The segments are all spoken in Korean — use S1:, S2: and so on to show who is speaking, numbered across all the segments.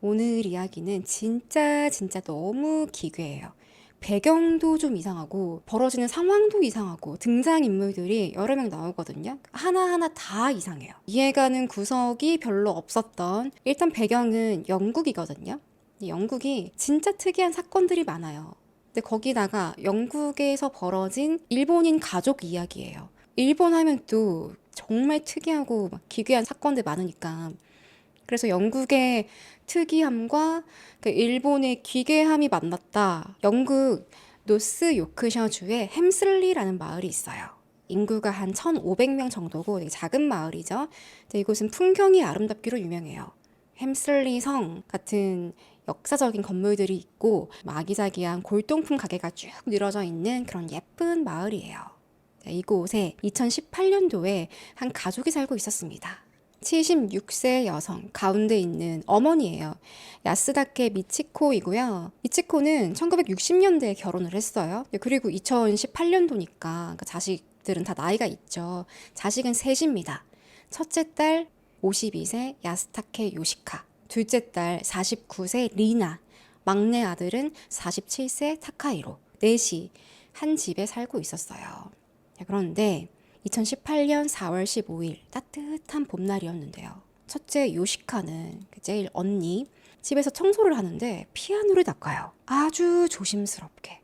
S1: 오늘 이야기는 진짜 너무 기괴해요. 배경도 좀 이상하고 벌어지는 상황도 이상하고 등장인물들이 여러 명 나오거든요. 하나하나 다 이상해요. 이해가는 구석이 별로 없었던, 일단 배경은 영국이거든요. 영국이 진짜 특이한 사건들이 많아요. 근데 거기다가 영국에서 벌어진 일본인 가족 이야기예요. 일본 하면 또 정말 특이하고 막 기괴한 사건들 많으니까, 그래서 영국의 특이함과 그 일본의 기괴함이 만났다. 영국 노스 요크셔주에 햄슬리라는 마을이 있어요. 인구가 한 1,500명 정도고 되게 작은 마을이죠. 근데 이곳은 풍경이 아름답기로 유명해요. 햄슬리 성 같은 역사적인 건물들이 있고 아기자기한 골동품 가게가 쭉 늘어져 있는 그런 예쁜 마을이에요. 이곳에 2018년도에 한 가족이 살고 있었습니다. 76세 여성, 가운데 있는 어머니예요. 야스다케 미치코이고요. 미치코는 1960년대에 결혼을 했어요. 그리고 2018년도니까 자식들은 다 나이가 있죠. 자식은 셋입니다. 첫째 딸 52세 야스타케 요시카, 둘째 딸 49세 리나, 막내 아들은 47세 타카이로. 넷이 한 집에 살고 있었어요. 그런데 2018년 4월 15일 따뜻한 봄날이었는데요. 첫째 요시카는 제일 언니 집에서 청소를 하는데 피아노를 닦아요. 아주 조심스럽게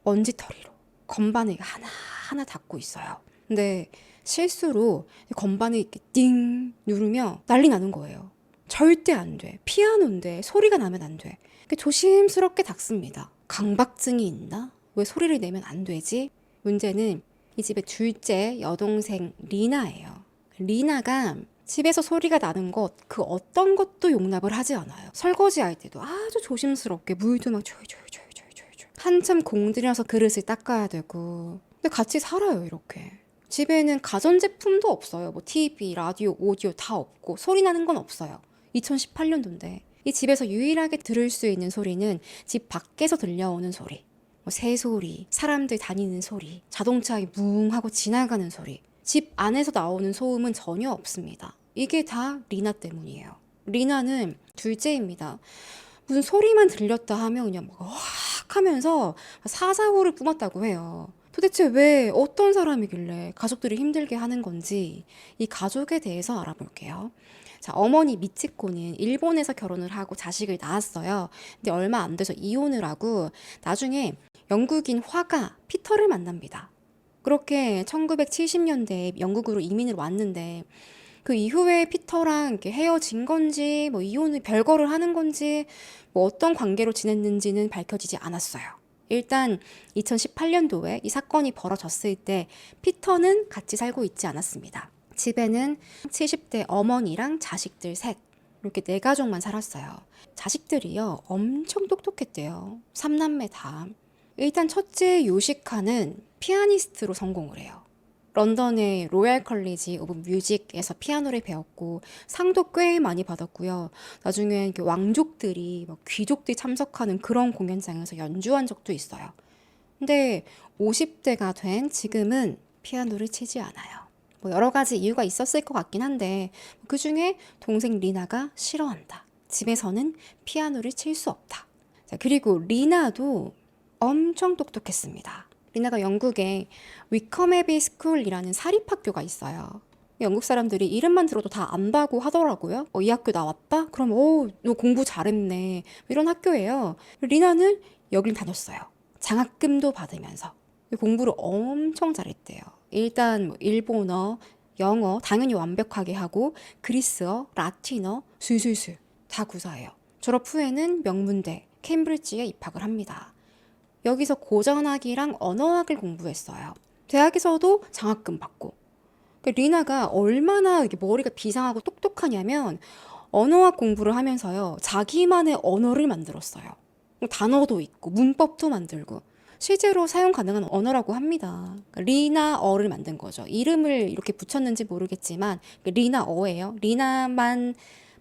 S1: 먼지털이로 건반을 하나하나 닦고 있어요. 근데 실수로 건반을 이렇게 띵 누르며 난리 나는 거예요. 절대 안 돼. 피아노인데 소리가 나면 안 돼. 조심스럽게 닦습니다. 강박증이 있나? 왜 소리를 내면 안 되지? 문제는 이 집의 둘째 여동생 리나예요. 리나가 집에서 소리가 나는 것, 그 어떤 것도 용납을 하지 않아요. 설거지할 때도 아주 조심스럽게 물도 막 조이조이조이조이조이 한참 공들여서 그릇을 닦아야 되고. 근데 같이 살아요, 이렇게. 집에는 가전제품도 없어요. 뭐 TV, 라디오, 오디오 다 없고 소리 나는 건 없어요. 2018년도인데 이 집에서 유일하게 들을 수 있는 소리는 집 밖에서 들려오는 소리. 새소리, 사람들 다니는 소리, 자동차 뭉 하고 지나가는 소리. 집 안에서 나오는 소음은 전혀 없습니다. 이게 다 리나 때문이에요. 리나는 둘째입니다. 무슨 소리만 들렸다 하면 그냥 막 확 하면서 사사고를 뿜었다고 해요. 도대체 왜 어떤 사람이길래 가족들이 힘들게 하는 건지 이 가족에 대해서 알아볼게요. 자, 어머니 미치코는 일본에서 결혼을 하고 자식을 낳았어요. 근데 얼마 안 돼서 이혼을 하고 나중에 영국인 화가 피터를 만납니다. 그렇게 1970년대에 영국으로 이민을 왔는데 그 이후에 피터랑 이렇게 헤어진 건지 뭐 이혼을 별거를 하는 건지 뭐 어떤 관계로 지냈는지는 밝혀지지 않았어요. 일단 2018년도에 이 사건이 벌어졌을 때 피터는 같이 살고 있지 않았습니다. 집에는 70대 어머니랑 자식들 셋, 이렇게 네 가족만 살았어요. 자식들이요 엄청 똑똑했대요. 삼남매 다. 일단 첫째 요시카는 피아니스트로 성공을 해요. 런던의 로얄 컬리지 오브 뮤직에서 피아노를 배웠고 상도 꽤 많이 받았고요. 나중엔 왕족들이 귀족들이 참석하는 그런 공연장에서 연주한 적도 있어요. 근데 50대가 된 지금은 피아노를 치지 않아요. 뭐 여러 가지 이유가 있었을 것 같긴 한데 그 중에 동생 리나가 싫어한다. 집에서는 피아노를 칠 수 없다. 자, 그리고 리나도 엄청 똑똑했습니다. 리나가 영국에 위커메비 스쿨이라는 사립학교가 있어요. 영국 사람들이 이름만 들어도 다 안다고 하더라고요. 이 학교 나왔다? 그럼 너 공부 잘했네. 이런 학교예요. 리나는 여길 다녔어요. 장학금도 받으면서 공부를 엄청 잘했대요. 일단 일본어, 영어 당연히 완벽하게 하고 그리스어, 라틴어 술술술 다 구사해요. 졸업 후에는 명문대 케임브리지에 입학을 합니다. 여기서 고전학이랑 언어학을 공부했어요. 대학에서도 장학금 받고. 리나가 얼마나 머리가 비상하고 똑똑하냐면 언어학 공부를 하면서요. 자기만의 언어를 만들었어요. 단어도 있고 문법도 만들고 실제로 사용 가능한 언어라고 합니다. 리나어를 만든 거죠. 이름을 이렇게 붙였는지 모르겠지만 리나어예요. 리나만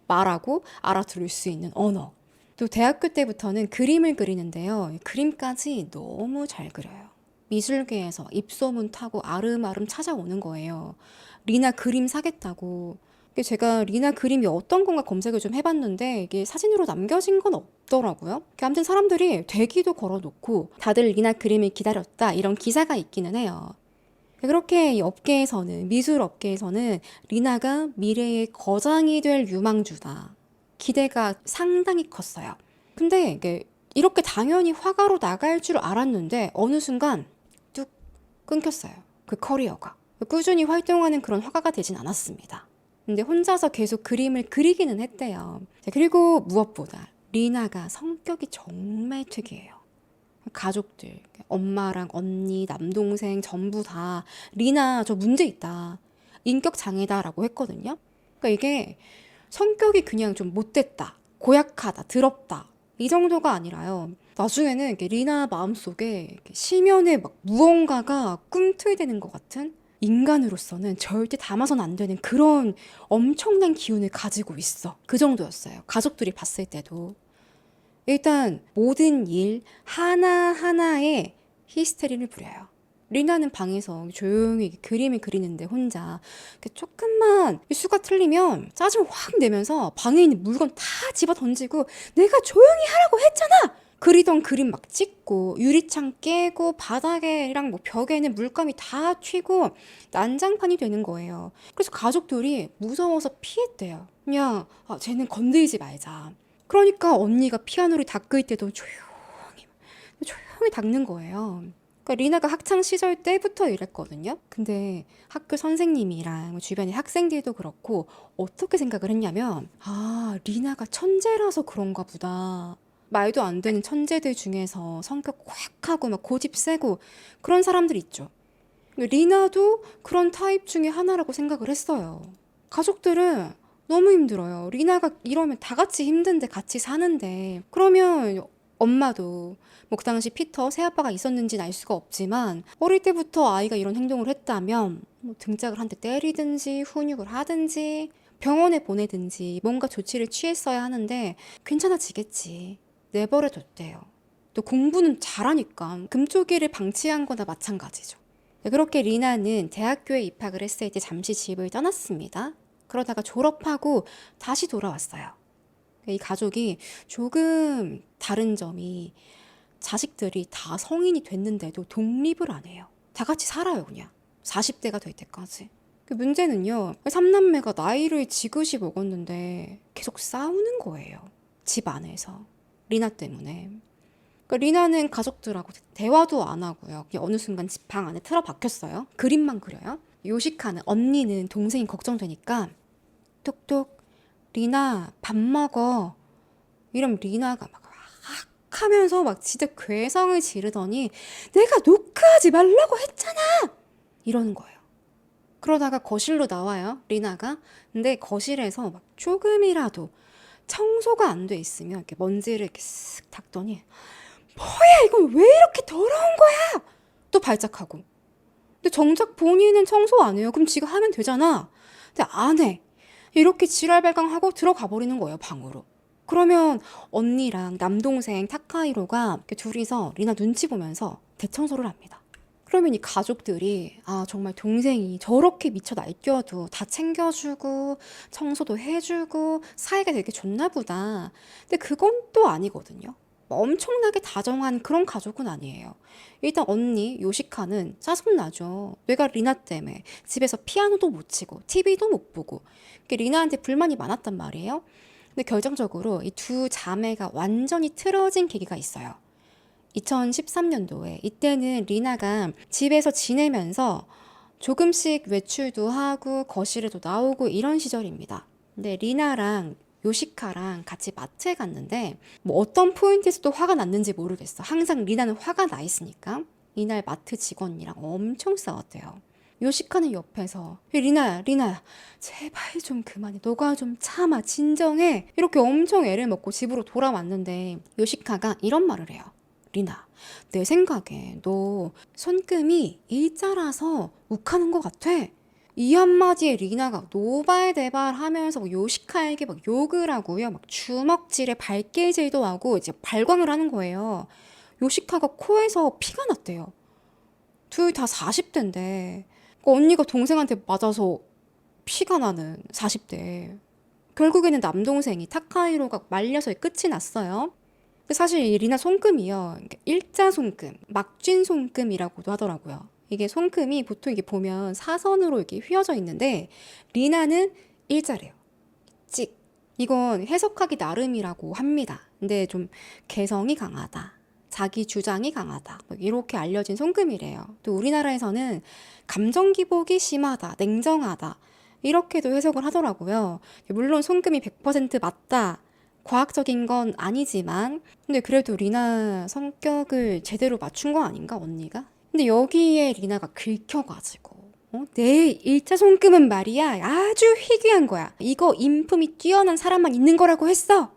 S1: 말하고 알아들을 수 있는 언어. 또 대학교 때부터는 그림을 그리는데요. 그림까지 너무 잘 그려요. 미술계에서 입소문 타고 아름아름 찾아오는 거예요. 리나 그림 사겠다고. 제가 리나 그림이 어떤 건가 검색을 좀 해봤는데 이게 사진으로 남겨진 건 없더라고요. 아무튼 사람들이 대기도 걸어놓고 다들 리나 그림을 기다렸다 이런 기사가 있기는 해요. 그렇게 이 업계에서는, 미술 업계에서는 리나가 미래의 거장이 될 유망주다. 기대가 상당히 컸어요. 근데 이게 이렇게 당연히 화가로 나갈 줄 알았는데 어느 순간 뚝 끊겼어요. 그 커리어가. 꾸준히 활동하는 그런 화가가 되진 않았습니다. 근데 혼자서 계속 그림을 그리기는 했대요. 그리고 무엇보다 리나가 성격이 정말 특이해요. 가족들, 엄마랑 언니, 남동생 전부 다 리나 저 문제 있다. 인격 장애다라고 했거든요. 그러니까 이게 성격이 그냥 좀 못됐다, 고약하다, 더럽다 이 정도가 아니라요. 나중에는 이렇게 리나 마음속에 이렇게 심연에 막 무언가가 꿈틀대는 것 같은 인간으로서는 절대 담아선 안 되는 그런 엄청난 기운을 가지고 있어. 그 정도였어요. 가족들이 봤을 때도. 일단 모든 일 하나하나에 히스테리를 부려요. 리나는 방에서 조용히 그림을 그리는데 혼자 조금만 수가 틀리면 짜증을 확 내면서 방에 있는 물건 다 집어 던지고 내가 조용히 하라고 했잖아! 그리던 그림 막 찍고 유리창 깨고 바닥에랑 뭐 벽에는 물감이 다 튀고 난장판이 되는 거예요. 그래서 가족들이 무서워서 피했대요. 그냥 쟤는 건드리지 말자. 그러니까 언니가 피아노를 닦을 때도 조용히 닦는 거예요. 그러니까 리나가 학창 시절 때부터 이랬거든요. 근데 학교 선생님이랑 주변의 학생들도 그렇고 어떻게 생각을 했냐면 리나가 천재라서 그런가 보다. 말도 안 되는 천재들 중에서 성격 꽉하고 막 고집 세고 그런 사람들 있죠. 리나도 그런 타입 중에 하나라고 생각을 했어요. 가족들은 너무 힘들어요. 리나가 이러면 다 같이 힘든데 같이 사는데 그러면 엄마도 뭐 그 당시 피터 새아빠가 있었는지는 알 수가 없지만 어릴 때부터 아이가 이런 행동을 했다면 뭐 등짝을 한 대 때리든지 훈육을 하든지 병원에 보내든지 뭔가 조치를 취했어야 하는데 괜찮아지겠지. 내버려 뒀대요. 또 공부는 잘하니까 금쪽이를 방치한 거나 마찬가지죠. 그렇게 리나는 대학교에 입학을 했을 때 잠시 집을 떠났습니다. 그러다가 졸업하고 다시 돌아왔어요. 이 가족이 조금 다른 점이 자식들이 다 성인이 됐는데도 독립을 안 해요. 다 같이 살아요, 그냥. 40대가 될 때까지. 그 문제는요, 삼남매가 나이를 지그시 먹었는데 계속 싸우는 거예요. 집 안에서. 리나 때문에. 그러니까 리나는 가족들하고 대화도 안 하고요. 그냥 어느 순간 집 방 안에 틀어박혔어요. 그림만 그려요. 요시카는 언니는 동생이 걱정되니까 톡톡 리나 밥 먹어. 이러면 리나가 막 하면서 막 진짜 괴성을 지르더니 내가 노크하지 말라고 했잖아! 이러는 거예요. 그러다가 거실로 나와요, 리나가. 근데 거실에서 막 조금이라도 청소가 안 돼 있으면 이렇게 먼지를 이렇게 쓱 닦더니 뭐야 이건 왜 이렇게 더러운 거야! 또 발작하고. 근데 정작 본인은 청소 안 해요. 그럼 지가 하면 되잖아. 근데 안 해. 이렇게 지랄발광하고 들어가 버리는 거예요, 방으로. 그러면 언니랑 남동생 타카히로가 이렇게 둘이서 리나 눈치 보면서 대청소를 합니다. 그러면 이 가족들이 정말 동생이 저렇게 미쳐 날뛰어도 다 챙겨주고 청소도 해주고 사이가 되게 좋나 보다. 근데 그건 또 아니거든요. 엄청나게 다정한 그런 가족은 아니에요. 일단 언니 요시카는 짜증나죠. 내가 리나 때문에 집에서 피아노도 못 치고 TV도 못 보고 리나한테 불만이 많았단 말이에요. 근데 결정적으로 이 두 자매가 완전히 틀어진 계기가 있어요. 2013년도에 이때는 리나가 집에서 지내면서 조금씩 외출도 하고 거실에도 나오고 이런 시절입니다. 근데 리나랑 요시카랑 같이 마트에 갔는데 뭐 어떤 포인트에서도 화가 났는지 모르겠어. 항상 리나는 화가 나 있으니까. 이날 마트 직원이랑 엄청 싸웠대요. 요시카는 옆에서 리나야 제발 좀 그만해. 너가 좀 참아. 진정해. 이렇게 엄청 애를 먹고 집으로 돌아왔는데 요시카가 이런 말을 해요. 리나, 내 생각에 너 손금이 일자라서 욱하는 것 같아. 이 한마디에 리나가 노발대발 하면서 요시카에게 막 욕을 하고요. 막 주먹질에 발길질도 하고 이제 발광을 하는 거예요. 요시카가 코에서 피가 났대요. 둘 다 40대인데 언니가 동생한테 맞아서 피가 나는 40대. 결국에는 남동생이 타카히로가 말려서 끝이 났어요. 근데 사실 이 리나 손금이요. 일자 손금, 막쥔 손금이라고도 하더라고요. 이게 손금이 보통 이게 보면 사선으로 이렇게 휘어져 있는데 리나는 일자래요. 찍. 이건 해석하기 나름이라고 합니다. 근데 좀 개성이 강하다. 자기 주장이 강하다. 뭐 이렇게 알려진 손금이래요. 또 우리나라에서는 감정 기복이 심하다, 냉정하다. 이렇게도 해석을 하더라고요. 물론 손금이 100% 맞다. 과학적인 건 아니지만, 근데 그래도 리나 성격을 제대로 맞춘 거 아닌가, 언니가? 근데 여기에 리나가 긁혀가지고, 내 일자 손금은 말이야, 아주 희귀한 거야. 이거 인품이 뛰어난 사람만 있는 거라고 했어.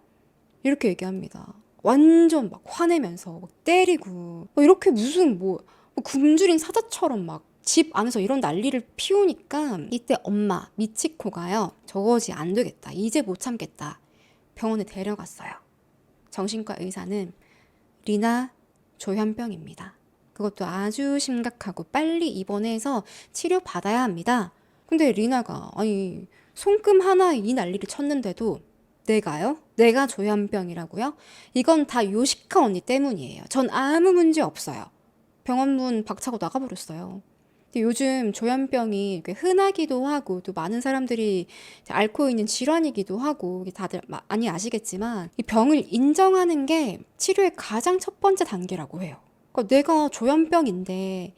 S1: 이렇게 얘기합니다. 완전 막 화내면서 막 때리고, 이렇게 무슨 뭐 굶주린 사자처럼 막 집 안에서 이런 난리를 피우니까 이때 엄마 미치코가요. 저거지 안 되겠다. 이제 못 참겠다. 병원에 데려갔어요. 정신과 의사는 리나 조현병입니다. 그것도 아주 심각하고 빨리 입원해서 치료받아야 합니다. 근데 리나가 아니 손금 하나에 이 난리를 쳤는데도 내가요? 내가 조현병이라고요? 이건 다 요시카 언니 때문이에요. 전 아무 문제 없어요. 병원 문 박차고 나가버렸어요. 근데 요즘 조현병이 흔하기도 하고 또 많은 사람들이 앓고 있는 질환이기도 하고 다들 많이 아시겠지만 이 병을 인정하는 게 치료의 가장 첫 번째 단계라고 해요. 그러니까 내가 조현병인데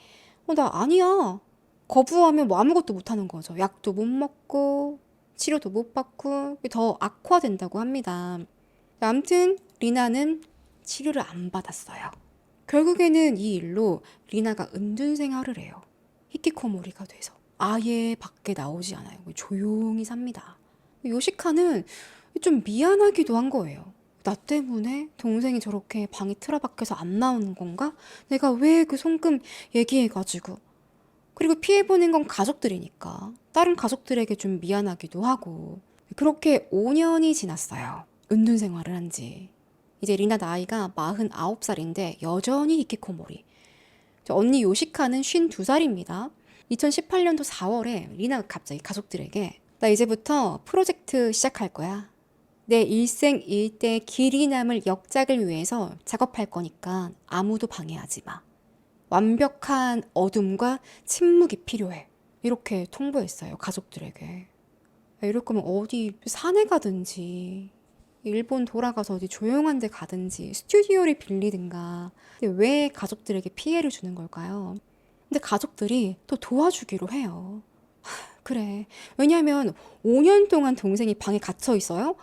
S1: 나 아니야. 거부하면 뭐 아무것도 못하는 거죠. 약도 못 먹고 치료도 못 받고 더 악화된다고 합니다. 아무튼 리나는 치료를 안 받았어요. 결국에는 이 일로 리나가 은둔 생활을 해요. 히키코모리가 돼서 아예 밖에 나오지 않아요. 조용히 삽니다. 요시카는 좀 미안하기도 한 거예요. 나 때문에 동생이 저렇게 방에 틀어박혀서 안 나오는 건가? 내가 왜 그 손금 얘기해가지고. 그리고 피해보는 건 가족들이니까 다른 가족들에게 좀 미안하기도 하고. 그렇게 5년이 지났어요. 은둔 생활을 한 지. 이제 리나 나이가 49살인데 여전히 히키코모리. 언니 요시카는 52살입니다. 2018년도 4월에 리나가 갑자기 가족들에게 나 이제부터 프로젝트 시작할 거야. 내 일생 일대 길이 남을 역작을 위해서 작업할 거니까 아무도 방해하지 마. 완벽한 어둠과 침묵이 필요해. 이렇게 통보했어요, 가족들에게. 이럴 거면 어디 산에 가든지 일본 돌아가서 어디 조용한 데 가든지 스튜디오를 빌리든가. 근데 왜 가족들에게 피해를 주는 걸까요? 근데 가족들이 또 도와주기로 해요. 그래. 왜냐면 5년 동안 동생이 방에 갇혀 있어요?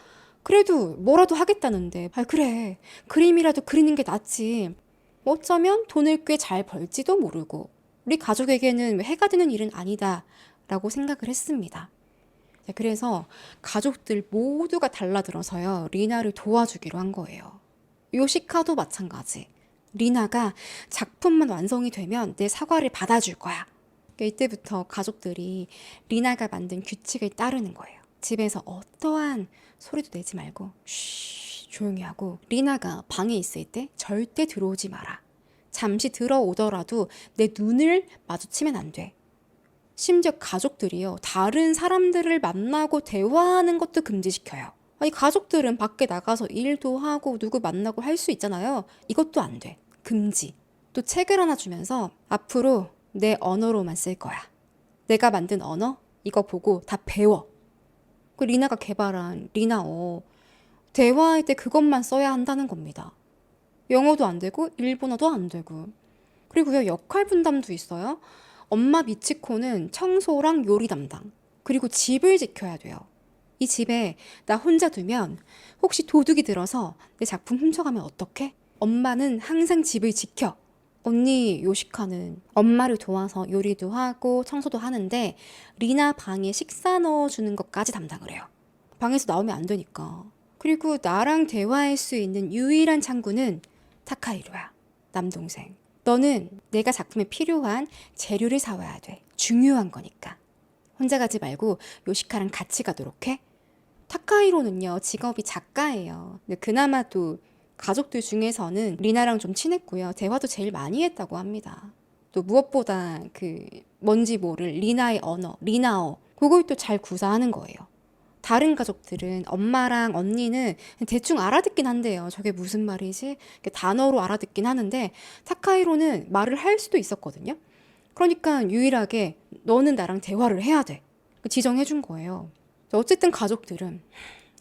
S1: 그래도 뭐라도 하겠다는데. 그래. 그림이라도 그리는 게 낫지. 어쩌면 돈을 꽤 잘 벌지도 모르고 우리 가족에게는 해가 되는 일은 아니다 라고 생각을 했습니다. 그래서 가족들 모두가 달라들어서요. 리나를 도와주기로 한 거예요. 요시카도 마찬가지. 리나가 작품만 완성이 되면 내 사과를 받아줄 거야. 이때부터 가족들이 리나가 만든 규칙을 따르는 거예요. 집에서 어떠한 소리도 내지 말고 조용히 하고 리나가 방에 있을 때 절대 들어오지 마라. 잠시 들어오더라도 내 눈을 마주치면 안 돼. 심지어 가족들이요. 다른 사람들을 만나고 대화하는 것도 금지시켜요. 아니 가족들은 밖에 나가서 일도 하고 누구 만나고 할 수 있잖아요. 이것도 안 돼. 금지. 또 책을 하나 주면서 앞으로 내 언어로만 쓸 거야. 내가 만든 언어 이거 보고 다 배워. 그 리나가 개발한 리나어 대화할 때 그것만 써야 한다는 겁니다. 영어도 안 되고 일본어도 안 되고. 그리고요 역할 분담도 있어요. 엄마 미치코는 청소랑 요리 담당. 그리고 집을 지켜야 돼요. 이 집에 나 혼자 두면 혹시 도둑이 들어서 내 작품 훔쳐가면 어떡해? 엄마는 항상 집을 지켜. 언니 요시카는 엄마를 도와서 요리도 하고 청소도 하는데 리나 방에 식사 넣어주는 것까지 담당을 해요. 방에서 나오면 안 되니까. 그리고 나랑 대화할 수 있는 유일한 창구는 타카히로야. 남동생. 너는 내가 작품에 필요한 재료를 사와야 돼. 중요한 거니까. 혼자 가지 말고 요시카랑 같이 가도록 해. 타카히로는요, 직업이 작가예요. 근데 그나마 또 가족들 중에서는 리나랑 좀 친했고요. 대화도 제일 많이 했다고 합니다. 또 무엇보다 뭔지 모를 리나의 언어, 리나어, 그걸 또 잘 구사하는 거예요. 다른 가족들은 엄마랑 언니는 대충 알아듣긴 한대요. 저게 무슨 말이지? 단어로 알아듣긴 하는데 타카히로는 말을 할 수도 있었거든요. 그러니까 유일하게 너는 나랑 대화를 해야 돼. 지정해 준 거예요. 어쨌든 가족들은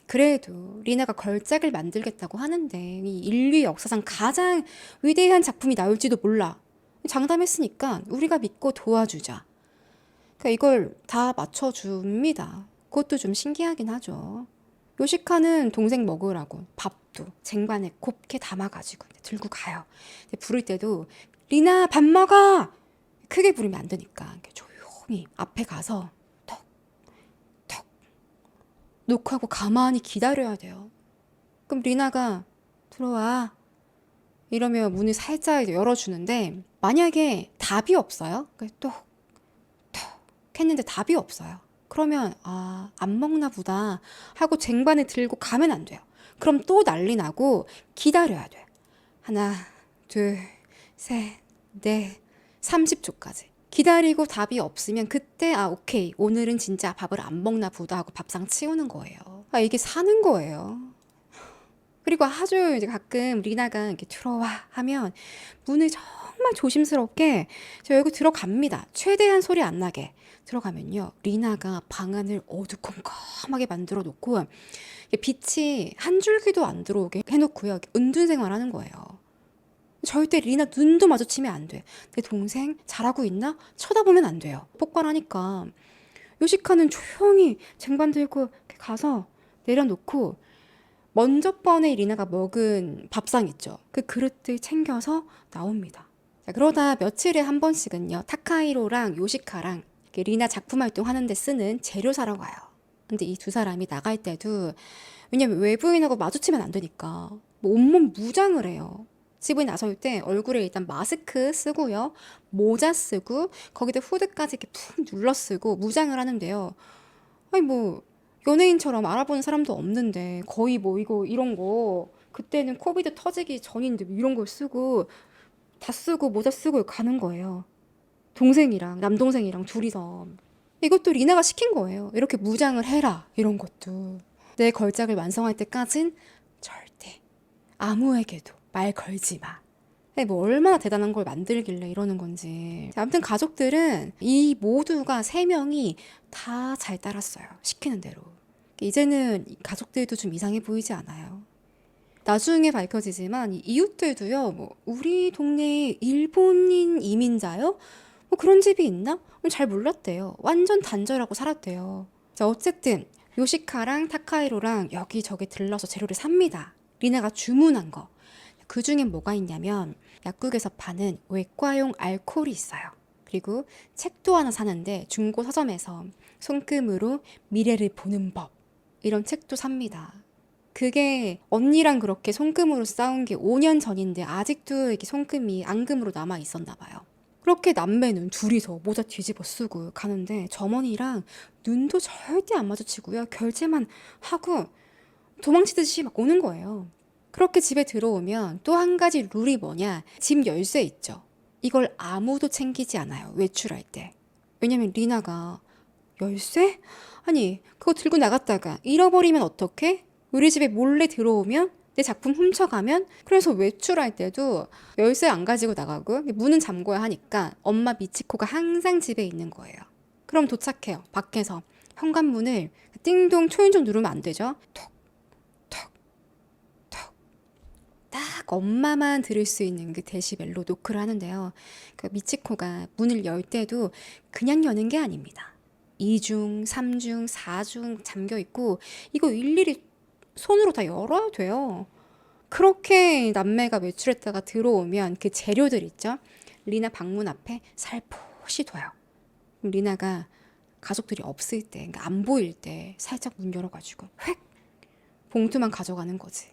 S1: 그래도 리나가 걸작을 만들겠다고 하는데 이 인류 역사상 가장 위대한 작품이 나올지도 몰라. 장담했으니까 우리가 믿고 도와주자. 그러니까 이걸 다 맞춰줍니다. 그것도 좀 신기하긴 하죠. 요시카는 동생 먹으라고 밥도 쟁반에 곱게 담아가지고 들고 가요. 부를 때도 리나 밥 먹어! 크게 부르면 안 되니까 조용히 앞에 가서 턱, 턱 놓고 하고 가만히 기다려야 돼요. 그럼 리나가 들어와 이러면 문을 살짝 열어주는데 만약에 답이 없어요? 톡, 톡 했는데 답이 없어요. 그러면 안 먹나 보다 하고 쟁반을 들고 가면 안 돼요. 그럼 또 난리 나고 기다려야 돼. 하나, 둘, 셋, 넷, 30초까지. 기다리고 답이 없으면 그때 오케이 오늘은 진짜 밥을 안 먹나 보다 하고 밥상 치우는 거예요. 이게 사는 거예요. 그리고 아주 이제 가끔 리나가 이렇게 들어와 하면 문을 정말 조심스럽게 저 여기 들어갑니다. 최대한 소리 안 나게 들어가면요. 리나가 방 안을 어두컴컴하게 만들어 놓고 빛이 한 줄기도 안 들어오게 해놓고요. 은둔 생활하는 거예요. 절대 리나 눈도 마주치면 안 돼. 내 동생 잘하고 있나? 쳐다보면 안 돼요. 폭발하니까. 요시카는 조용히 쟁반 들고 이렇게 가서 내려놓고 먼저 번에 리나가 먹은 밥상 있죠. 그 그릇들 챙겨서 나옵니다. 자, 그러다 며칠에 한 번씩은요. 타카히로랑 요시카랑 리나 작품 활동하는데 쓰는 재료 사러 가요. 근데 이 두 사람이 나갈 때도 왜냐면 외부인하고 마주치면 안 되니까 뭐 온몸 무장을 해요. 집에 나설 때 얼굴에 일단 마스크 쓰고요. 모자 쓰고 거기다 후드까지 이렇게 푹 눌러 쓰고 무장을 하는데요. 아니 뭐 연예인처럼 알아보는 사람도 없는데 거의 뭐 이거 이런 거 그때는 코비드 터지기 전인데 뭐 이런 걸 쓰고 다 쓰고 모자 쓰고 가는 거예요. 동생이랑 남동생이랑 둘이서 이것도 리나가 시킨 거예요. 이렇게 무장을 해라 이런 것도 내 걸작을 완성할 때까진 절대 아무에게도 말 걸지 마. 뭐 얼마나 대단한 걸 만들길래 이러는 건지. 아무튼 가족들은 이 모두가 세 명이 다 잘 따랐어요. 시키는 대로. 이제는 가족들도 좀 이상해 보이지 않아요. 나중에 밝혀지지만 이 이웃들도요. 뭐 우리 동네에 일본인 이민자요? 뭐 그런 집이 있나? 잘 몰랐대요. 완전 단절하고 살았대요. 자, 어쨌든 요시카랑 타카히로랑 여기저기 들러서 재료를 삽니다. 리나가 주문한 거. 그 중엔 뭐가 있냐면 약국에서 파는 외과용 알코올이 있어요. 그리고 책도 하나 사는데 중고 서점에서 손금으로 미래를 보는 법 이런 책도 삽니다. 그게 언니랑 그렇게 손금으로 싸운 게 5년 전인데 아직도 이렇게 손금이 앙금으로 남아 있었나 봐요. 그렇게 남매는 둘이서 모자 뒤집어 쓰고 가는데 점원이랑 눈도 절대 안 마주치고요. 결제만 하고 도망치듯이 막 오는 거예요. 그렇게 집에 들어오면 또 한 가지 룰이 뭐냐? 집 열쇠 있죠. 이걸 아무도 챙기지 않아요. 외출할 때. 왜냐면 리나가 열쇠? 아니, 그거 들고 나갔다가 잃어버리면 어떡해? 우리 집에 몰래 들어오면? 내 작품 훔쳐가면? 그래서 외출할 때도 열쇠 안 가지고 나가고 문은 잠궈야 하니까 엄마 미치코가 항상 집에 있는 거예요. 그럼 도착해요. 밖에서. 현관문을 띵동 초인종 누르면 안 되죠. 톡, 톡, 톡. 딱 엄마만 들을 수 있는 그 데시벨로 노크를 하는데요. 그 미치코가 문을 열 때도 그냥 여는 게 아닙니다. 2중, 3중, 4중 잠겨 있고 이거 일일이 손으로 다 열어야 돼요. 그렇게 남매가 외출했다가 들어오면 그 재료들 있죠? 리나 방문 앞에 살포시 둬요. 리나가 가족들이 없을 때, 그러니까 안 보일 때 살짝 문 열어가지고 획! 봉투만 가져가는 거지.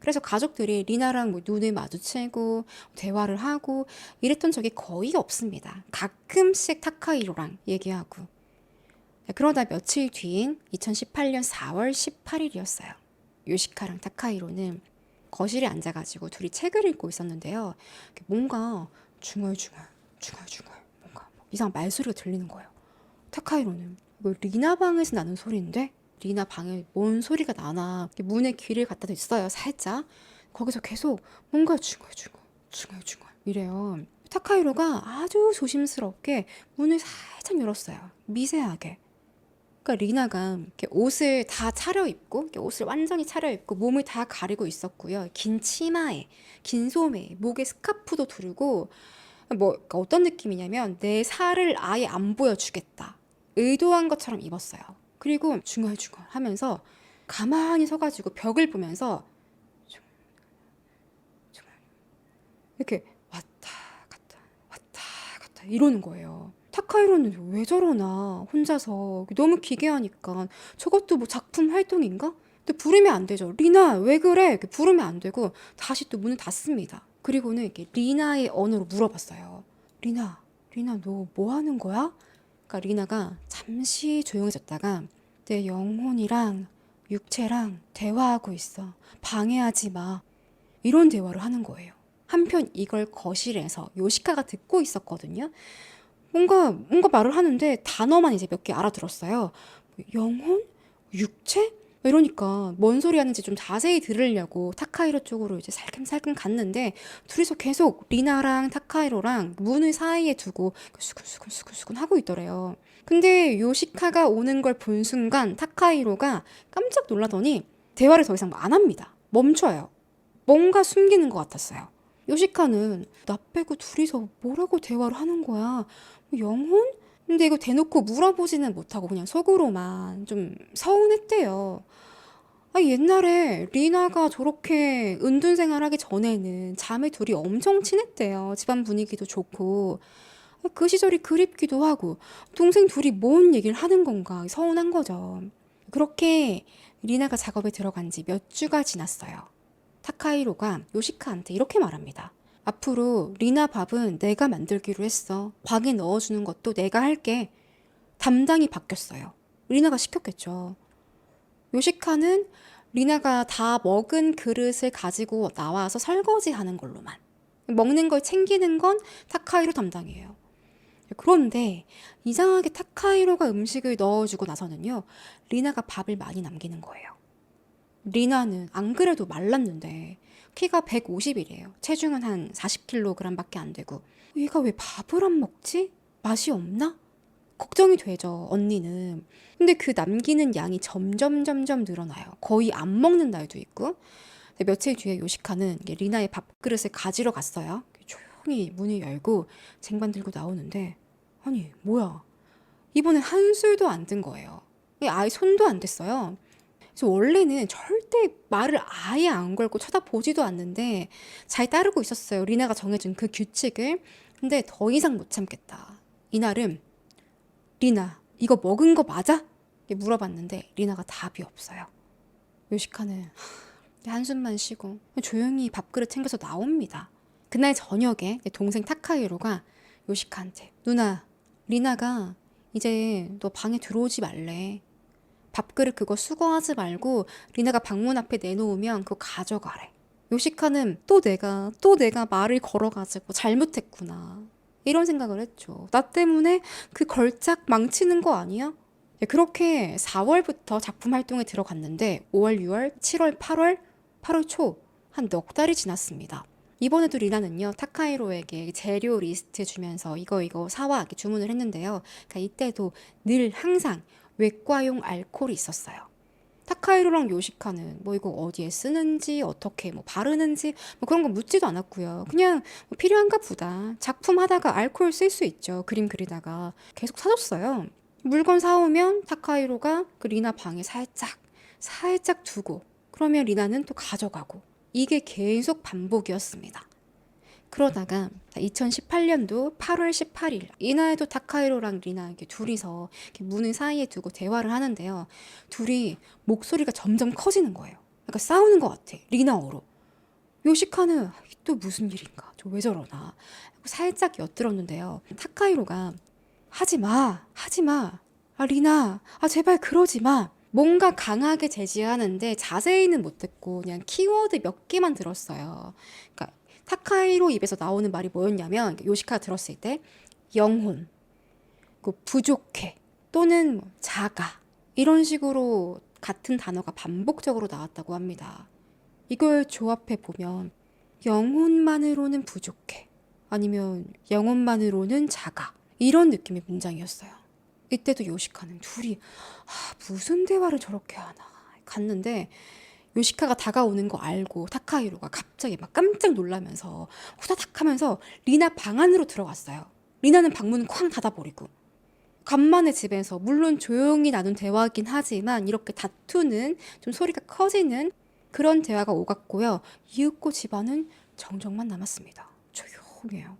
S1: 그래서 가족들이 리나랑 뭐 눈을 마주치고 대화를 하고 이랬던 적이 거의 없습니다. 가끔씩 타카히로랑 얘기하고. 그러다 며칠 뒤인 2018년 4월 18일이었어요. 요시카랑 타카히로는 거실에 앉아가지고 둘이 책을 읽고 있었는데요. 뭔가 중얼중얼 뭔가 이상한 말소리가 들리는 거예요. 타카히로는 이거 리나 방에서 나는 소리인데? 리나 방에 뭔 소리가 나나. 이렇게 문에 귀를 갖다 댔어요, 살짝. 거기서 계속 뭔가 중얼중얼 이래요. 타카히로가 아주 조심스럽게 문을 살짝 열었어요. 미세하게. 그러니까 리나가 이렇게 옷을 다 차려입고, 이렇게 옷을 완전히 차려입고, 몸을 다 가리고 있었고요. 긴 치마에, 긴 소매에, 목에 스카프도 두르고, 그러니까 어떤 느낌이냐면, 내 살을 아예 안 보여주겠다. 의도한 것처럼 입었어요. 그리고 중얼중얼 하면서 가만히 서가지고 벽을 보면서 이렇게 왔다 갔다 이러는 거예요. 타카히로는 왜 저러나 혼자서 너무 기괴하니까 저것도 뭐 작품 활동인가? 근데 부르면 안 되죠. 리나 왜 그래? 이렇게 부르면 안 되고 다시 또 문을 닫습니다. 그리고는 이렇게 리나의 언어로 물어봤어요. 리나 너 뭐 하는 거야? 그러니까 리나가 잠시 조용해졌다가 내 영혼이랑 육체랑 대화하고 있어. 방해하지 마. 이런 대화를 하는 거예요. 한편 이걸 거실에서 요시카가 듣고 있었거든요. 뭔가 말을 하는데 단어만 이제 몇 개 알아들었어요. 영혼? 육체? 이러니까 뭔 소리 하는지 좀 자세히 들으려고 타카히로 쪽으로 이제 살금살금 갔는데 둘이서 계속 리나랑 타카히로랑 문을 사이에 두고 수근수근 하고 있더래요. 근데 요시카가 오는 걸 본 순간 타카히로가 깜짝 놀라더니 대화를 더 이상 안 합니다. 멈춰요. 뭔가 숨기는 것 같았어요. 요시카는 나 빼고 둘이서 뭐라고 대화를 하는 거야? 영혼? 근데 이거 대놓고 물어보지는 못하고 그냥 속으로만 좀 서운했대요. 옛날에 리나가 저렇게 은둔 생활하기 전에는 자매 둘이 엄청 친했대요. 집안 분위기도 좋고. 그 시절이 그립기도 하고 동생 둘이 뭔 얘기를 하는 건가 서운한 거죠. 그렇게 리나가 작업에 들어간 지 몇 주가 지났어요. 타카히로가 요시카한테 이렇게 말합니다. 앞으로 리나 밥은 내가 만들기로 했어. 방에 넣어주는 것도 내가 할게. 담당이 바뀌었어요. 리나가 시켰겠죠. 요시카는 리나가 다 먹은 그릇을 가지고 나와서 설거지하는 걸로만. 먹는 걸 챙기는 건 타카히로 담당이에요. 그런데 이상하게 타카히로가 음식을 넣어주고 나서는요. 리나가 밥을 많이 남기는 거예요. 리나는 안 그래도 말랐는데 키가 150이래요. 체중은 한 40kg 밖에 안 되고. 얘가 왜 밥을 안 먹지? 맛이 없나? 걱정이 되죠, 언니는. 근데 그 남기는 양이 점점 늘어나요. 거의 안 먹는 날도 있고. 근데 며칠 뒤에 요시카는 리나의 밥그릇을 가지러 갔어요. 조용히 문을 열고 쟁반 들고 나오는데 아니 뭐야, 이번엔 한술도 안 든 거예요. 아예 손도 안 댔어요. 그래서 원래는 절대 말을 아예 안 걸고 쳐다보지도 않는데 잘 따르고 있었어요. 리나가 정해준 그 규칙을. 근데 더 이상 못 참겠다. 이날은 리나 이거 먹은 거 맞아? 이렇게 물어봤는데 리나가 답이 없어요. 요시카는 한숨만 쉬고 조용히 밥그릇 챙겨서 나옵니다. 그날 저녁에 동생 타카히로가 요시카한테 누나, 리나가 이제 너 방에 들어오지 말래. 밥그릇 그거 수거하지 말고 리나가 방문 앞에 내놓으면 그거 가져가래. 요시카는 또 내가 말을 걸어가지고 잘못했구나. 이런 생각을 했죠. 나 때문에 그 걸작 망치는 거 아니야? 그렇게 4월부터 작품 활동에 들어갔는데 5월, 6월, 7월, 8월 초 한 넉 달이 지났습니다. 이번에도 리나는요, 타카히로에게 재료 리스트 주면서 이거 사와 이렇게 주문을 했는데요. 그러니까 이때도 늘 항상 외과용 알코올이 있었어요. 타카히로랑 요시카는 뭐 이거 어디에 쓰는지 어떻게 뭐 바르는지 뭐 그런 거 묻지도 않았고요. 그냥 뭐 필요한가 보다. 작품 하다가 알코올 쓸 수 있죠. 그림 그리다가 계속 사줬어요. 물건 사오면 타카히로가 그 리나 방에 살짝 두고 그러면 리나는 또 가져가고 이게 계속 반복이었습니다. 그러다가 2018년도 8월 18일 이날도 타카히로랑 리나 이렇게 둘이서 이렇게 문을 사이에 두고 대화를 하는데요. 둘이 목소리가 점점 커지는 거예요. 약간 싸우는 것 같아. 리나어로. 요시카는 또 무슨 일인가? 저 왜 저러나? 살짝 엿들었는데요. 타카히로가 하지 마. 리나. 제발 그러지 마. 뭔가 강하게 제지하는데 자세히는 못 듣고 그냥 키워드 몇 개만 들었어요. 그러니까 타카히로 입에서 나오는 말이 뭐였냐면 요시카가 들었을 때 영혼, 부족해, 또는 뭐 자가 이런 식으로 같은 단어가 반복적으로 나왔다고 합니다. 이걸 조합해 보면 영혼만으로는 부족해 아니면 영혼만으로는 작아 이런 느낌의 문장이었어요. 이때도 요시카는 둘이 무슨 대화를 저렇게 하나 갔는데 요시카가 다가오는 거 알고 타카히로가 갑자기 막 깜짝 놀라면서 후다닥 하면서 리나 방 안으로 들어갔어요. 리나는 방문을 쾅 닫아버리고 간만에 집에서 물론 조용히 나눈 대화이긴 하지만 이렇게 다투는 좀 소리가 커지는 그런 대화가 오갔고요. 이윽고 집안은 정적만 남았습니다. 조용해요.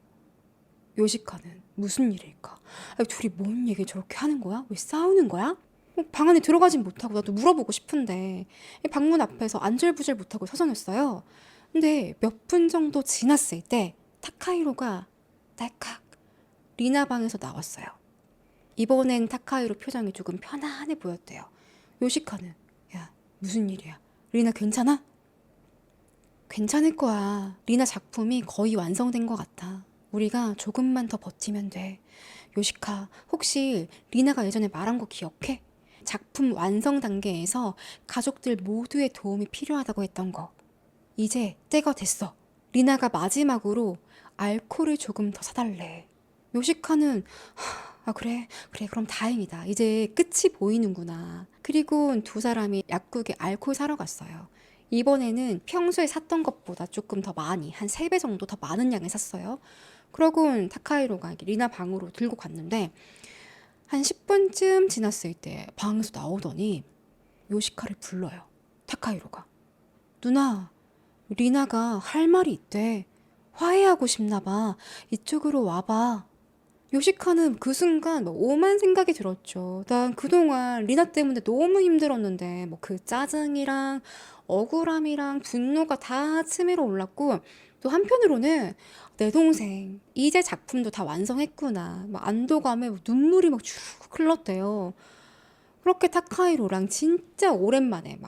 S1: 요시카는 무슨 일일까? 아니, 둘이 뭔 얘기 저렇게 하는 거야? 왜 싸우는 거야? 방 안에 들어가진 못하고 나도 물어보고 싶은데 방문 앞에서 안절부절 못하고 서성였어요. 근데 몇 분 정도 지났을 때 타카히로가 딸칵 리나 방에서 나왔어요. 이번엔 타카히로 표정이 조금 편안해 보였대요. 요시카는 야 무슨 일이야? 리나 괜찮아? 괜찮을 거야. 리나 작품이 거의 완성된 것 같아. 우리가 조금만 더 버티면 돼. 요시카, 혹시 리나가 예전에 말한 거 기억해? 작품 완성 단계에서 가족들 모두의 도움이 필요하다고 했던 거. 이제 때가 됐어. 리나가 마지막으로 알코올을 조금 더 사달래. 요시카는 그래 그럼 다행이다. 이제 끝이 보이는구나. 그리고 두 사람이 약국에 알코올 사러 갔어요. 이번에는 평소에 샀던 것보다 조금 더 많이 한 3배 정도 더 많은 양을 샀어요. 그러곤 타카히로가 리나 방으로 들고 갔는데 한 10분쯤 지났을 때 방에서 나오더니 요시카를 불러요. 타카히로가. 누나, 리나가 할 말이 있대. 화해하고 싶나 봐. 이쪽으로 와봐. 요시카는 그 순간 오만 생각이 들었죠. 난 그동안 리나 때문에 너무 힘들었는데 그 짜증이랑 억울함이랑 분노가 다 치밀어 올랐고 또 한편으로는 내 동생 이제 작품도 다 완성했구나 안도감에 눈물이 쭉 흘렀대요. 그렇게 타카히로랑 진짜 오랜만에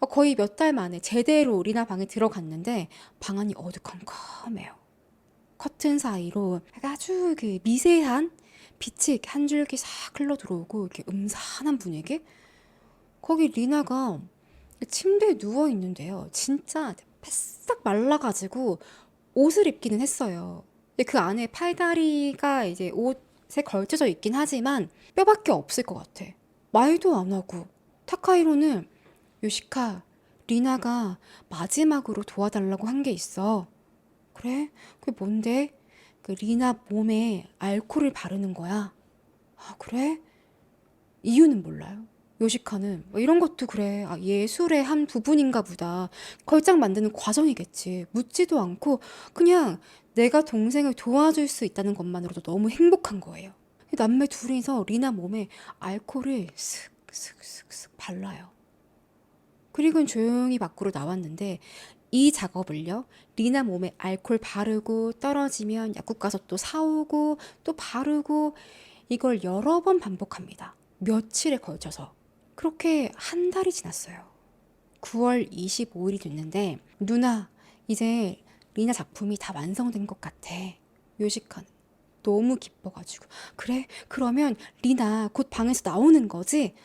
S1: 거의 몇 달 만에 제대로 리나 방에 들어갔는데 방 안이 어두컴컴해요. 커튼 사이로 아주 그 미세한 빛이 이렇게 한 줄기 싹 흘러 들어오고 이렇게 음산한 분위기. 거기 리나가 침대에 누워 있는데요. 진짜 바싹 말라가지고 옷을 입기는 했어요. 근데 그 안에 팔다리가 이제 옷에 걸쳐져 있긴 하지만 뼈밖에 없을 것 같아. 말도 안 하고 타카히로는 요시카, 리나가 마지막으로 도와달라고 한 게 있어. 그래? 그게 뭔데? 그 리나 몸에 알코올을 바르는 거야. 그래? 이유는 몰라요. 요시카는 이런 것도 그래. 예술의 한 부분인가 보다. 걸작 만드는 과정이겠지. 묻지도 않고 그냥 내가 동생을 도와줄 수 있다는 것만으로도 너무 행복한 거예요. 남매 둘이서 리나 몸에 알코올을 슥슥슥슥 발라요. 그리고 조용히 밖으로 나왔는데 이 작업을요, 리나 몸에 알코올 바르고 떨어지면 약국 가서 또 사오고 또 바르고 이걸 여러 번 반복합니다. 며칠에 걸쳐서. 그렇게 한 달이 지났어요. 9월 25일이 됐는데 누나 이제 리나 작품이 다 완성된 것 같아. 요시카는 너무 기뻐가지고 그래? 그러면 리나 곧 방에서 나오는 거지?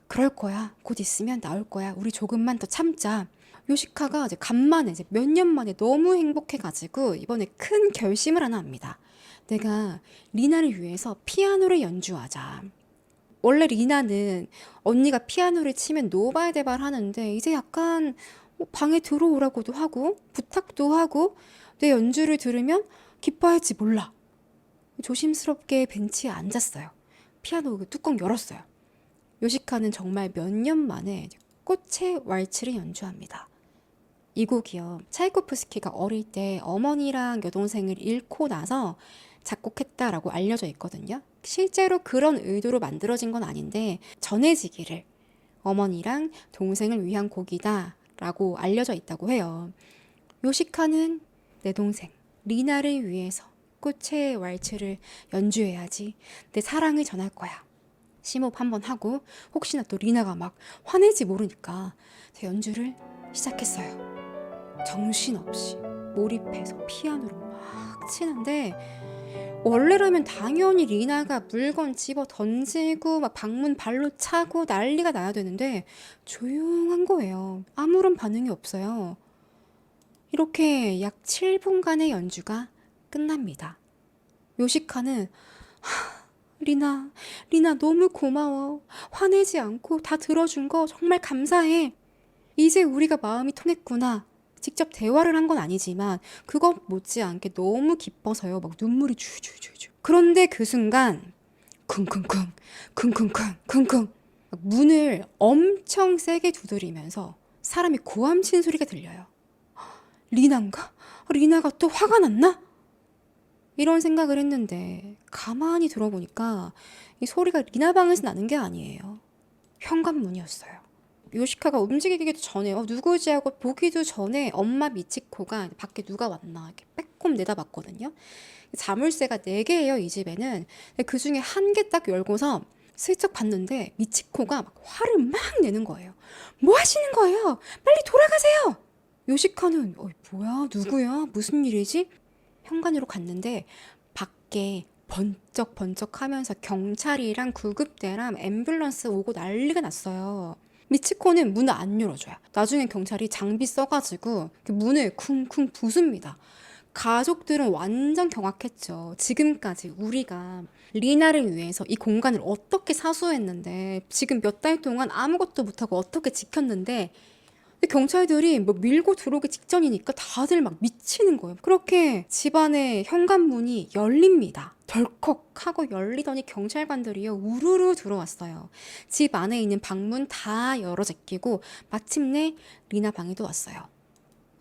S1: 그럴 거야. 곧 있으면 나올 거야. 우리 조금만 더 참자. 요시카가 이제 간만에 이제 몇 년 만에 너무 행복해가지고 이번에 큰 결심을 하나 합니다. 내가 리나를 위해서 피아노를 연주하자. 원래 리나는 언니가 피아노를 치면 노발대발 하는데 이제 약간 방에 들어오라고도 하고 부탁도 하고 내 연주를 들으면 기뻐할지 몰라. 조심스럽게 벤치에 앉았어요. 피아노 뚜껑 열었어요. 요시카는 정말 몇 년 만에 꽃의 왈츠를 연주합니다. 이 곡이요. 차이코프스키가 어릴 때 어머니랑 여동생을 잃고 나서 작곡했다라고 알려져 있거든요. 실제로 그런 의도로 만들어진 건 아닌데 전해지기를 어머니랑 동생을 위한 곡이다라고 알려져 있다고 해요. 요시카는 내 동생 리나를 위해서 꽃의 왈츠를 연주해야지. 내 사랑을 전할 거야. 심호흡 한번 하고 혹시나 또 리나가 막 화낼지 모르니까 제 연주를 시작했어요. 정신없이. 몰입해서 피아노를 막 치는데 원래라면 당연히 리나가 물건 집어 던지고 막 방문 발로 차고 난리가 나야 되는데 조용한 거예요. 아무런 반응이 없어요. 이렇게 약 7분간의 연주가 끝납니다. 요시카는 리나, 리나 너무 고마워. 화내지 않고 다 들어준 거 정말 감사해. 이제 우리가 마음이 통했구나. 직접 대화를 한 건 아니지만 그것 못지않게 너무 기뻐서요. 막 눈물이 줄줄줄줄. 그런데 그 순간 쿵쿵쿵 쿵쿵쿵 쿵쿵 막 문을 엄청 세게 두드리면서 사람이 고함친 소리가 들려요. 리나인가? 리나가 또 화가 났나? 이런 생각을 했는데 가만히 들어보니까 이 소리가 리나 방에서 나는 게 아니에요. 현관문이었어요. 요시카가 움직이기도 전에 누구지 하고 보기도 전에 엄마 미치코가 밖에 누가 왔나 이렇게 빼꼼 내다봤거든요. 자물쇠가 4개예요, 이 집에는. 그 중에 한 개 딱 열고서 슬쩍 봤는데 미치코가 막 화를 막 내는 거예요. 뭐 하시는 거예요? 빨리 돌아가세요! 요시카는 뭐야? 누구야? 무슨 일이지? 현관으로 갔는데 밖에 번쩍번쩍 하면서 경찰이랑 구급대랑 앰뷸런스 오고 난리가 났어요. 미치코는 문을 안 열어줘요. 나중엔 경찰이 장비 써가지고 문을 쿵쿵 부숩니다. 가족들은 완전 경악했죠. 지금까지 우리가 리나를 위해서 이 공간을 어떻게 사수했는데 지금 몇 달 동안 아무것도 못하고 어떻게 지켰는데 근데 경찰들이 뭐 밀고 들어오기 직전이니까 다들 막 미치는 거예요. 그렇게 집안의 현관문이 열립니다. 덜컥 하고 열리더니 경찰관들이요 우르르 들어왔어요. 집 안에 있는 방문 다 열어 제끼고 마침내 리나 방에도 왔어요.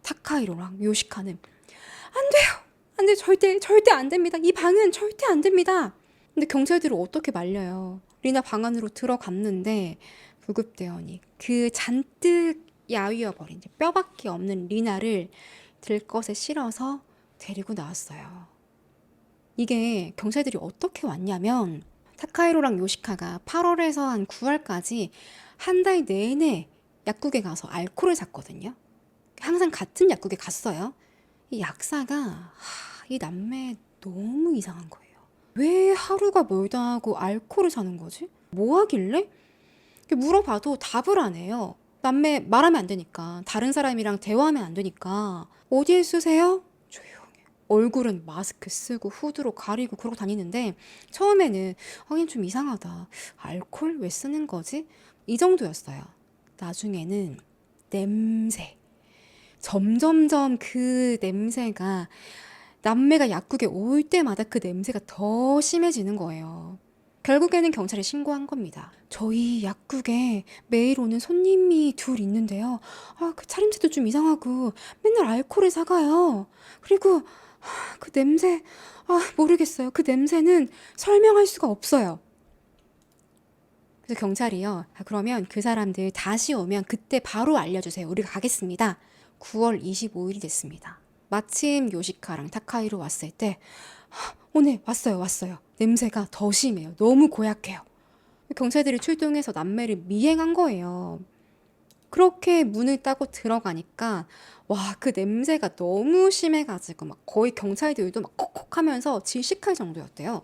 S1: 타카히로랑 요시카는 안 돼요. 안 돼. 절대 안 됩니다. 이 방은 절대 안 됩니다. 근데 경찰들을 어떻게 말려요. 리나 방 안으로 들어갔는데 구급대원이 그 잔뜩 야위어버린 뼈밖에 없는 리나를 들것에 실어서 데리고 나왔어요. 이게 경찰들이 어떻게 왔냐면 타카히로랑 요시카가 8월에서 한 9월까지 한 달 내내 약국에 가서 알코올을 샀거든요. 항상 같은 약국에 갔어요. 이 약사가 이 남매 너무 이상한 거예요. 왜 하루가 멀다 하고 알코올을 사는 거지? 뭐 하길래? 물어봐도 답을 안 해요. 남매 말하면 안 되니까. 다른 사람이랑 대화하면 안 되니까. 어디에 쓰세요? 조용해. 얼굴은 마스크 쓰고 후드로 가리고 그러고 다니는데 처음에는 그냥 좀 이상하다. 알코올 왜 쓰는 거지? 이 정도였어요. 나중에는 냄새. 점점점 그 냄새가 남매가 약국에 올 때마다 그 냄새가 더 심해지는 거예요. 결국에는 경찰에 신고한 겁니다. 저희 약국에 매일 오는 손님이 둘 있는데요. 그 차림새도 좀 이상하고 맨날 알코올을 사가요. 그리고 그 냄새, 모르겠어요. 그 냄새는 설명할 수가 없어요. 그래서 경찰이요. 그러면 그 사람들 다시 오면 그때 바로 알려주세요. 우리가 가겠습니다. 9월 25일이 됐습니다. 마침 요시카랑 타카히로 왔을 때 네, 왔어요. 냄새가 더 심해요. 너무 고약해요. 경찰들이 출동해서 남매를 미행한 거예요. 그렇게 문을 따고 들어가니까 그 냄새가 너무 심해가지고 막 거의 경찰들도 막 콕콕 하면서 질식할 정도였대요.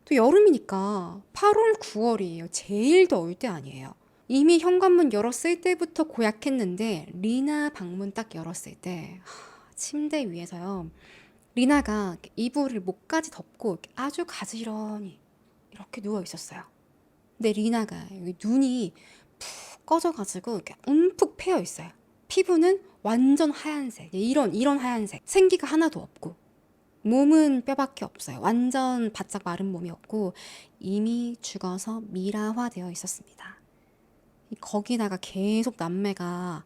S1: 또 여름이니까 8월, 9월이에요. 제일 더울 때 아니에요. 이미 현관문 열었을 때부터 고약했는데 리나 방문 딱 열었을 때 침대 위에서요. 리나가 이불을 목까지 덮고 아주 가지런히 이렇게 누워 있었어요. 근데 리나가 여기 눈이 푹 꺼져가지고 이렇게 움푹 패여 있어요. 피부는 완전 하얀색. 이런 하얀색. 생기가 하나도 없고. 몸은 뼈밖에 없어요. 완전 바짝 마른 몸이었고 이미 죽어서 미라화되어 있었습니다. 거기다가 계속 남매가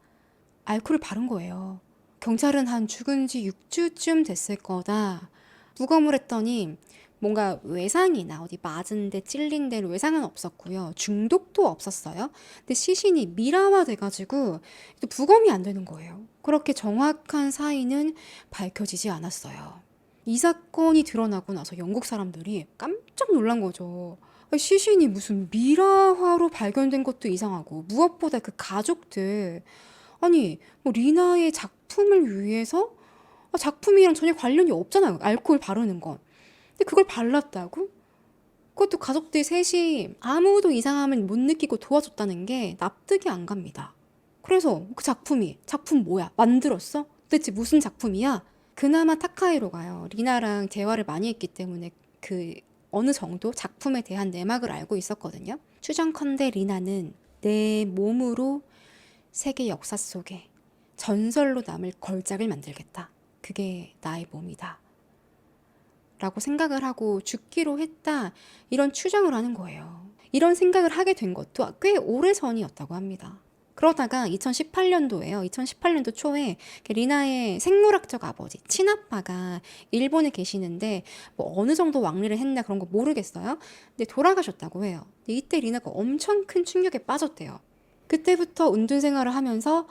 S1: 알코올을 바른 거예요. 경찰은 한 죽은 지 6주쯤 됐을 거다. 부검을 했더니 뭔가 외상이나 어디 맞은 데 찔린 데는 외상은 없었고요. 중독도 없었어요. 근데 시신이 미라화 돼가지고 또 부검이 안 되는 거예요. 그렇게 정확한 사인은 밝혀지지 않았어요. 이 사건이 드러나고 나서 영국 사람들이 깜짝 놀란 거죠. 시신이 무슨 미라화로 발견된 것도 이상하고 무엇보다 그 가족들 아니 뭐 리나의 작품을 위해서 작품이랑 전혀 관련이 없잖아요. 알코올 바르는 건. 근데 그걸 발랐다고? 그것도 가족들 셋이 아무도 이상함을 못 느끼고 도와줬다는 게 납득이 안 갑니다. 그래서 그 작품 뭐야? 만들었어? 도대체 무슨 작품이야? 그나마 타카히로가요. 리나랑 대화를 많이 했기 때문에 그 어느 정도 작품에 대한 내막을 알고 있었거든요. 추정컨대 리나는 내 몸으로 세계 역사 속에 전설로 남을 걸작을 만들겠다. 그게 나의 몸이다. 라고 생각을 하고 죽기로 했다. 이런 추정을 하는 거예요. 이런 생각을 하게 된 것도 꽤 오래전이었다고 합니다. 그러다가 2018년도에요. 2018년도 초에 리나의 생물학적 아버지, 친아빠가 일본에 계시는데 뭐 어느 정도 왕래를 했나 그런 거 모르겠어요. 근데 돌아가셨다고 해요. 근데 이때 리나가 엄청 큰 충격에 빠졌대요. 그때부터 은둔 생활을 하면서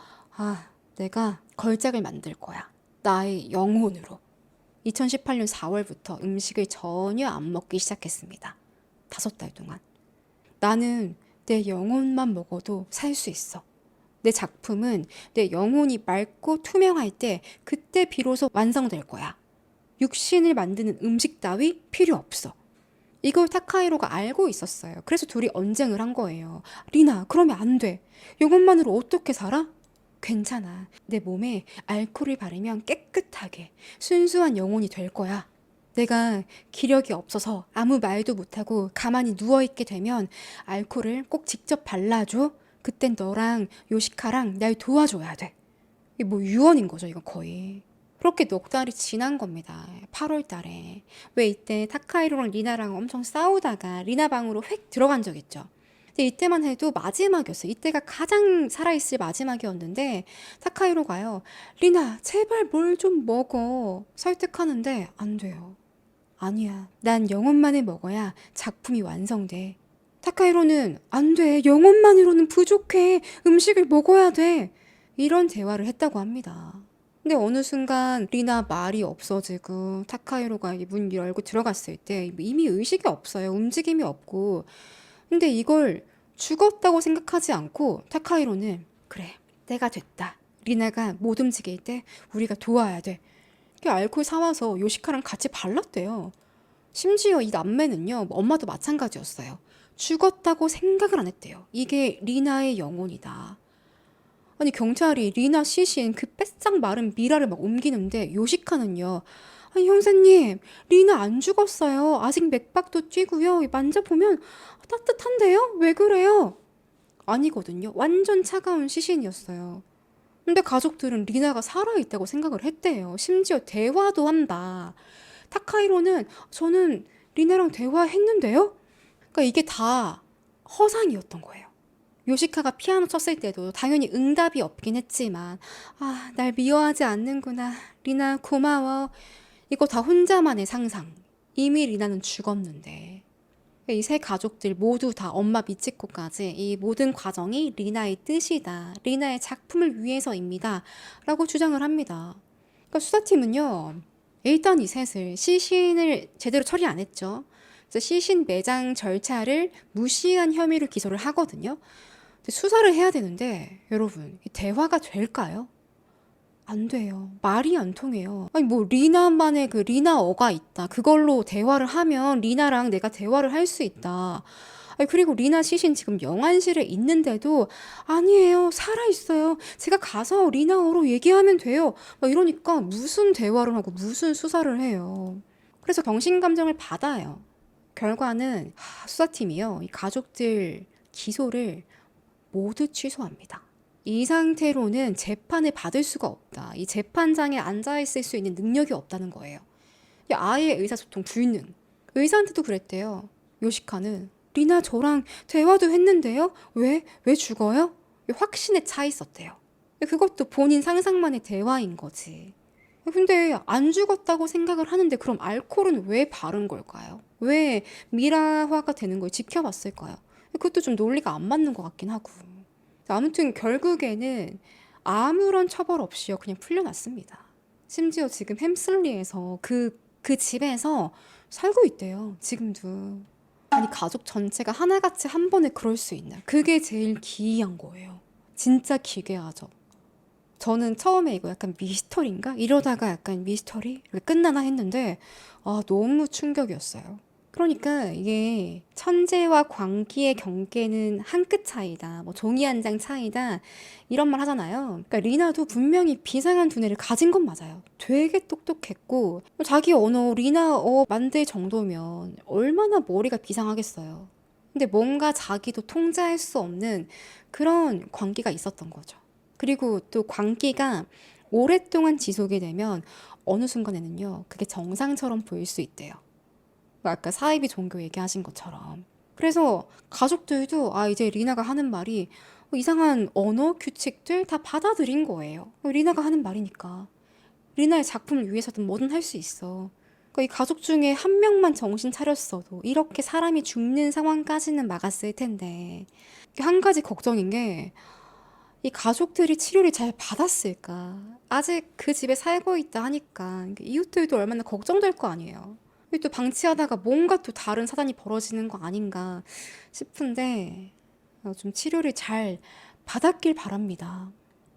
S1: 내가 걸작을 만들 거야. 나의 영혼으로. 2018년 4월부터 음식을 전혀 안 먹기 시작했습니다. 5달 동안. 나는 내 영혼만 먹어도 살 수 있어. 내 작품은 내 영혼이 맑고 투명할 때 그때 비로소 완성될 거야. 육신을 만드는 음식 따위 필요 없어. 이걸 타카히로가 알고 있었어요. 그래서 둘이 언쟁을 한 거예요. 리나, 그러면 안 돼. 영혼만으로 어떻게 살아? 괜찮아. 내 몸에 알코올을 바르면 깨끗하게 순수한 영혼이 될 거야. 내가 기력이 없어서 아무 말도 못하고 가만히 누워있게 되면 알코올을 꼭 직접 발라줘. 그땐 너랑 요시카랑 날 도와줘야 돼. 이게 뭐 유언인 거죠, 이건 거의. 그렇게 넉 달이 지난 겁니다. 8월 달에. 왜 이때 타카히로랑 리나랑 엄청 싸우다가 리나 방으로 획 들어간 적 있죠. 근데 이때만 해도 마지막이었어요. 이때가 가장 살아있을 마지막이었는데 타카히로가요. 리나, 제발 뭘 좀 먹어. 설득하는데 안 돼요. 아니야. 난 영혼만을 먹어야 작품이 완성돼. 타카히로는 안 돼. 영혼만으로는 부족해. 음식을 먹어야 돼. 이런 대화를 했다고 합니다. 근데 어느 순간 리나 말이 없어지고 타카히로가 문 열고 들어갔을 때 이미 의식이 없어요. 움직임이 없고. 근데 이걸 죽었다고 생각하지 않고 타카히로는 그래, 때가 됐다. 리나가 못 움직일 때 우리가 도와야 돼. 이렇게 알코올 사와서 요시카랑 같이 발랐대요. 심지어 이 남매는요, 엄마도 마찬가지였어요. 죽었다고 생각을 안 했대요. 이게 리나의 영혼이다. 아니 경찰이 리나 시신 그 빼싹 마른 미라를 막 옮기는데 요시카는요. 아니 형사님, 리나 안 죽었어요. 아직 맥박도 뛰고요. 만져보면 따뜻한데요? 왜 그래요? 아니거든요. 완전 차가운 시신이었어요. 근데 가족들은 리나가 살아있다고 생각을 했대요. 심지어 대화도 한다. 타카히로는 저는 리나랑 대화했는데요? 그러니까 이게 다 허상이었던 거예요. 요시카가 피아노 쳤을 때도 당연히 응답이 없긴 했지만 날 미워하지 않는구나. 리나 고마워. 이거 다 혼자만의 상상. 이미 리나는 죽었는데. 이 세 가족들 모두 다 엄마 미치코까지 이 모든 과정이 리나의 뜻이다. 리나의 작품을 위해서입니다. 라고 주장을 합니다. 그러니까 수사팀은요. 일단 이 셋을 시신을 제대로 처리 안 했죠. 그래서 시신 매장 절차를 무시한 혐의로 기소를 하거든요. 수사를 해야 되는데 여러분 대화가 될까요? 안 돼요. 말이 안 통해요. 아니 뭐 리나만의 그 리나어가 있다. 그걸로 대화를 하면 리나랑 내가 대화를 할 수 있다. 아니 그리고 리나 시신 지금 영안실에 있는데도 아니에요. 살아있어요. 제가 가서 리나어로 얘기하면 돼요. 막 이러니까 무슨 대화를 하고 무슨 수사를 해요. 그래서 경신감정을 받아요. 결과는 수사팀이요. 이 가족들 기소를 모두 취소합니다. 이 상태로는 재판을 받을 수가 없다. 이 재판장에 앉아있을 수 있는 능력이 없다는 거예요. 아예 의사소통 불능. 의사한테도 그랬대요. 요시카는 리나 저랑 대화도 했는데요? 왜 죽어요? 확신에 차 있었대요. 그것도 본인 상상만의 대화인 거지. 근데 안 죽었다고 생각을 하는데 그럼 알코올은 왜 바른 걸까요? 왜 미라화가 되는 걸 지켜봤을까요? 그것도 좀 논리가 안 맞는 것 같긴 하고. 아무튼 결국에는 아무런 처벌 없이요 그냥 풀려났습니다. 심지어 지금 햄슬리에서 그 집에서 살고 있대요. 지금도. 아니 가족 전체가 하나같이 한 번에 그럴 수 있나? 그게 제일 기이한 거예요. 진짜 기괴하죠. 저는 처음에 이거 약간 미스터리인가? 이러다가 약간 미스터리? 이렇게 끝나나 했는데, 너무 충격이었어요. 그러니까 이게 천재와 광기의 경계는 한 끗 차이다. 뭐 종이 한 장 차이다. 이런 말 하잖아요. 그러니까 리나도 분명히 비상한 두뇌를 가진 건 맞아요. 되게 똑똑했고 자기 언어 리나어 만들 정도면 얼마나 머리가 비상하겠어요. 근데 뭔가 자기도 통제할 수 없는 그런 광기가 있었던 거죠. 그리고 또 광기가 오랫동안 지속이 되면 어느 순간에는요, 그게 정상처럼 보일 수 있대요. 아까 사이비 종교 얘기하신 것처럼. 그래서 가족들도 이제 리나가 하는 말이 이상한 언어 규칙들 다 받아들인 거예요. 리나가 하는 말이니까. 리나의 작품을 위해서든 뭐든 할 수 있어. 그러니까 이 가족 중에 한 명만 정신 차렸어도 이렇게 사람이 죽는 상황까지는 막았을 텐데. 한 가지 걱정인 게 이 가족들이 치료를 잘 받았을까? 아직 그 집에 살고 있다 하니까 이웃들도 얼마나 걱정될 거 아니에요. 또 방치하다가 뭔가 또 다른 사단이 벌어지는 거 아닌가 싶은데 좀 치료를 잘 받았길 바랍니다.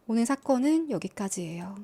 S1: 오늘 사건은 여기까지예요.